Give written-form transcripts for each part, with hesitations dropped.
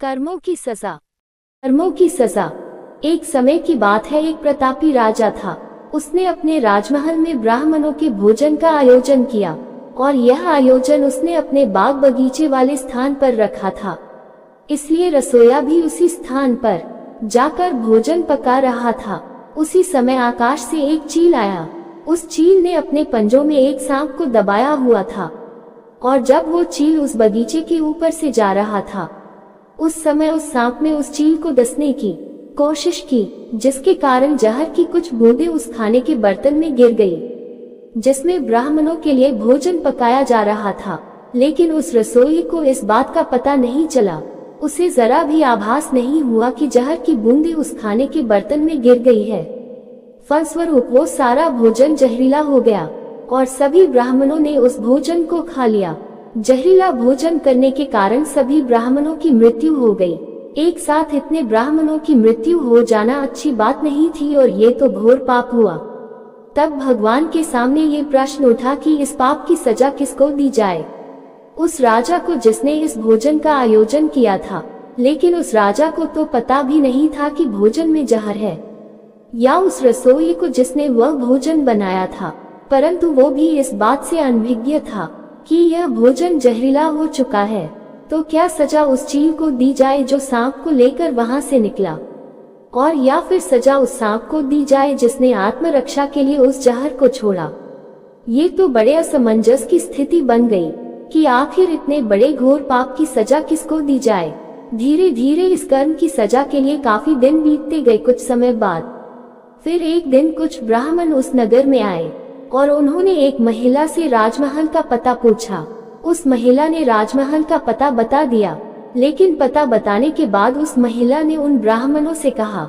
कर्मों की सजा। कर्मों की सजा। एक समय की बात है, एक प्रतापी राजा था। उसने अपने राजमहल में ब्राह्मणों के भोजन का आयोजन किया और यह आयोजन उसने अपने बाग बगीचे वाले स्थान पर रखा था। इसलिए रसोइया भी उसी स्थान पर जाकर भोजन पका रहा था। उसी समय आकाश से एक चील आया। उस चील ने अपने पंजों में एक सांप को दबाया हुआ था और जब वो चील उस बगीचे के ऊपर से जा रहा था, उस समय उस सांप ने उस चील को डसने की कोशिश की, जिसके कारण जहर की कुछ बूंदें उस खाने के बर्तन में गिर गई जिसमें ब्राह्मणों के लिए भोजन पकाया जा रहा था। लेकिन उस रसोई को इस बात का पता नहीं चला। उसे जरा भी आभास नहीं हुआ कि जहर की बूंदें उस खाने के बर्तन में गिर गई है। फलस्वरूप वो सारा भोजन जहरीला हो गया और सभी ब्राह्मणों ने उस भोजन को खा लिया। जहरीला भोजन करने के कारण सभी ब्राह्मणों की मृत्यु हो गई। एक साथ इतने ब्राह्मणों की मृत्यु हो जाना अच्छी बात नहीं थी और ये तो घोर पाप हुआ। तब भगवान के सामने ये प्रश्न उठा कि इस पाप की सजा किसको दी जाए। उस राजा को जिसने इस भोजन का आयोजन किया था, लेकिन उस राजा को तो पता भी नहीं था कि भोजन में जहर है, या उस रसोई को जिसने वह भोजन बनाया था, परंतु वो भी इस बात से अनभिज्ञ था कि यह भोजन जहरीला हो चुका है। तो क्या सजा उस चील को दी जाए जो सांप को लेकर वहां से निकला, और या फिर सजा उस सांप को दी जाए जिसने आत्मरक्षा के लिए उस जहर को छोड़ा। ये तो बड़े असमंजस की स्थिति बन गई कि आखिर इतने बड़े घोर पाप की सजा किसको दी जाए। धीरे धीरे इस कर्म की सजा के लिए काफी दिन बीतते गए। कुछ समय बाद फिर एक दिन कुछ ब्राह्मण उस नगर में आए और उन्होंने एक महिला से राजमहल का पता पूछा। उस महिला ने राजमहल का पता बता दिया, लेकिन पता बताने के बाद उस महिला ने उन ब्राह्मणों से कहा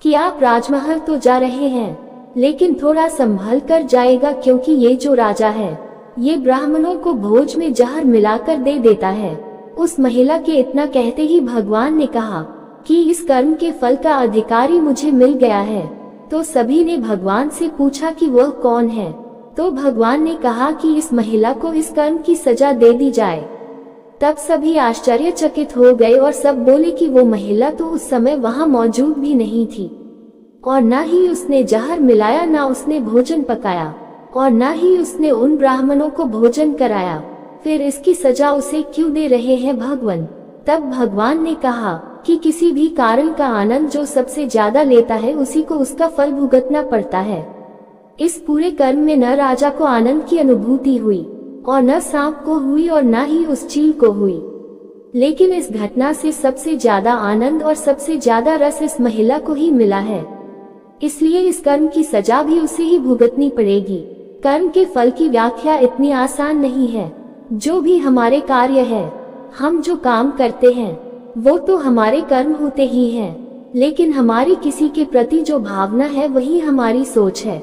कि आप राजमहल तो जा रहे हैं, लेकिन थोड़ा संभल कर जाएगा, क्योंकि ये जो राजा है ये ब्राह्मणों को भोज में जहर मिलाकर दे देता है। उस महिला के इतना कहते ही भगवान ने कहा कि इस कर्म के फल का अधिकारी मुझे मिल गया है। तो सभी ने भगवान से पूछा कि वह कौन है। तो भगवान ने कहा कि इस महिला को इस कर्म की सजा दे दी जाए। तब सभी आश्चर्यचकित हो गए और सब बोले कि वो महिला तो उस समय वहां मौजूद भी नहीं थी, और न ही उसने जहर मिलाया, न उसने भोजन पकाया, और न ही उसने उन ब्राह्मणों को भोजन कराया। फिर इसकी सजा उसे क्यों दे रहे हैं भगवान। तब भगवान ने कहा कि किसी भी कारण का आनंद जो सबसे ज्यादा लेता है उसी को उसका फल भुगतना पड़ता है। इस पूरे कर्म में न राजा को आनंद की अनुभूति हुई और न सांप को हुई और न ही उस चील को हुई, लेकिन इस घटना से सबसे ज्यादा आनंद और सबसे ज्यादा रस इस महिला को ही मिला है। इसलिए इस कर्म की सजा भी उसे ही भुगतनी पड़ेगी। कर्म के फल की व्याख्या इतनी आसान नहीं है। जो भी हमारे कार्य है, हम जो काम करते हैं, वो तो हमारे कर्म होते ही हैं, लेकिन हमारी किसी के प्रति जो भावना है वही हमारी सोच है।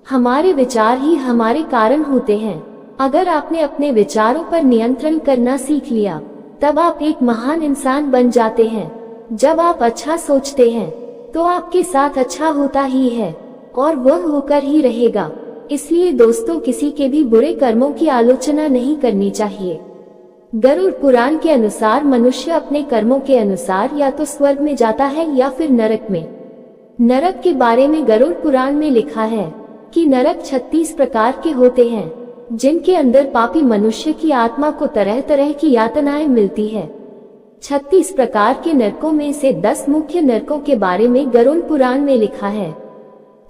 हमारे विचार ही हमारे कारण होते हैं। अगर आपने अपने विचारों पर नियंत्रण करना सीख लिया, तब आप एक महान इंसान बन जाते हैं। जब आप अच्छा सोचते हैं तो आपके साथ अच्छा होता ही है और वह होकर ही रहेगा। इसलिए दोस्तों, किसी के भी बुरे कर्मों की आलोचना नहीं करनी चाहिए। गरुड़ पुराण के अनुसार मनुष्य अपने कर्मों के अनुसार या तो स्वर्ग में जाता है या फिर नरक में। नरक के बारे में गरुड़ पुराण में लिखा है कि नरक 36 प्रकार के होते हैं, जिनके अंदर पापी मनुष्य की आत्मा को तरह तरह की यातनाएं मिलती है। 36 प्रकार के नरकों में से 10 मुख्य नरकों के बारे में गरुड़ पुराण में लिखा है।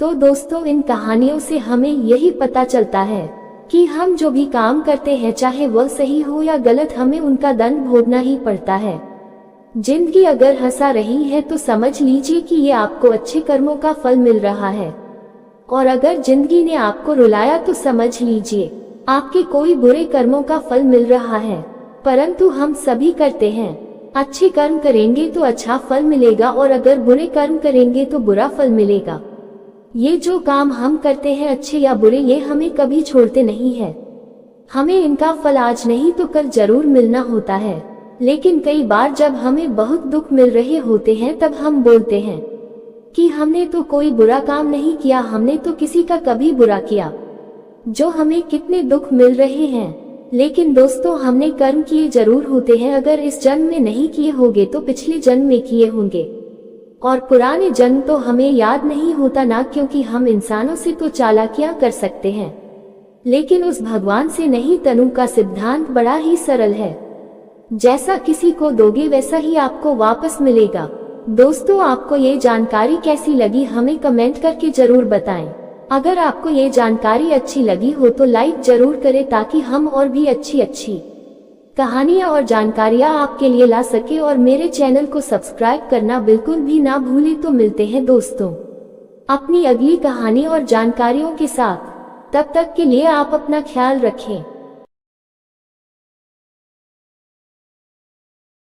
तो दोस्तों, इन कहानियों से हमें यही पता चलता है कि हम जो भी काम करते हैं, चाहे वह सही हो या गलत, हमें उनका दंड भोगना ही पड़ता है। जिंदगी अगर हंसा रही है तो समझ लीजिए कि ये आपको अच्छे कर्मों का फल मिल रहा है, और अगर जिंदगी ने आपको रुलाया तो समझ लीजिए आपके कोई बुरे कर्मों का फल मिल रहा है। परंतु हम सभी करते हैं। अच्छे कर्म करेंगे तो अच्छा फल मिलेगा, और अगर बुरे कर्म करेंगे तो बुरा फल मिलेगा। ये जो काम हम करते हैं, अच्छे या बुरे, ये हमें कभी छोड़ते नहीं है। हमें इनका फल आज नहीं तो कल जरूर मिलना होता है। लेकिन कई बार जब हमें बहुत दुख मिल रहे होते हैं, तब हम बोलते हैं कि हमने तो कोई बुरा काम नहीं किया, हमने तो किसी का कभी बुरा किया। जो हमें कितने दुख मिल रहे हैं, लेकिन दोस्तों हमने कर्म किए जरूर होते हैं, अगर इस जन्म में नहीं किए होंगे तो पिछले जन्म में किए होंगे। और पुराने जन्म तो हमें याद नहीं होता ना, क्योंकि हम इंसानों से तो चालाकियां कर सकते हैं लेकिन उस भगवान से नहीं। तनु का सिद्धांत बड़ा ही सरल है, जैसा किसी को दोगे वैसा ही आपको वापस मिलेगा। दोस्तों आपको ये जानकारी कैसी लगी हमें कमेंट करके जरूर बताएं। अगर आपको ये जानकारी अच्छी लगी हो तो लाइक जरूर करें ताकि हम और भी अच्छी कहानियां और जानकारियां आपके लिए ला सके, और मेरे चैनल को सब्सक्राइब करना बिल्कुल भी ना भूलें। तो मिलते हैं दोस्तों अपनी अगली कहानी और जानकारियों के साथ, तब तक के लिए आप अपना ख्याल रखें।